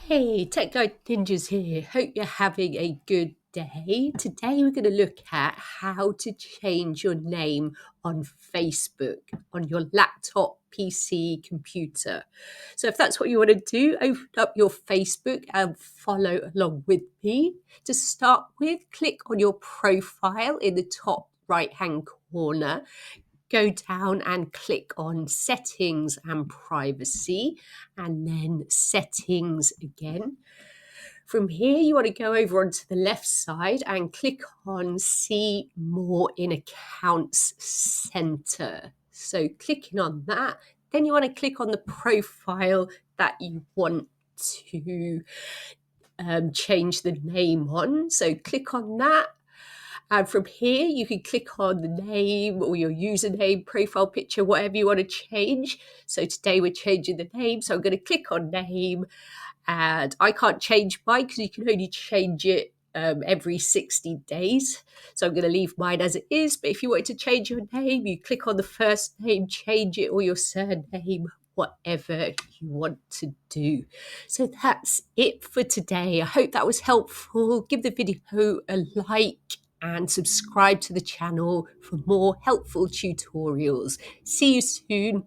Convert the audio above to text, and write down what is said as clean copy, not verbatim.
Hey, Tech Guide Ninjas here. Hope you're having a good day. Today we're going to look at how to change your name on Facebook on your laptop, PC, computer. So if that's what you want to do, open up your Facebook and follow along with me. To start with, click on your profile in the top right-hand corner. Go down and click on settings and privacy, and then settings again. From here, you want to go over onto the left side and click on see more in accounts center. So clicking on that, then you want to click on the profile that you want to change the name on. So click on that. And from here, you can click on the name or your username, profile picture, whatever you want to change. So today we're changing the name. So I'm going to click on name, and I can't change mine because you can only change it every 60 days. So I'm going to leave mine as it is. But if you wanted to change your name, you click on the first name, change it, or your surname, whatever you want to do. So that's it for today. I hope that was helpful. Give the video a like and subscribe to the channel for more helpful tutorials. See you soon.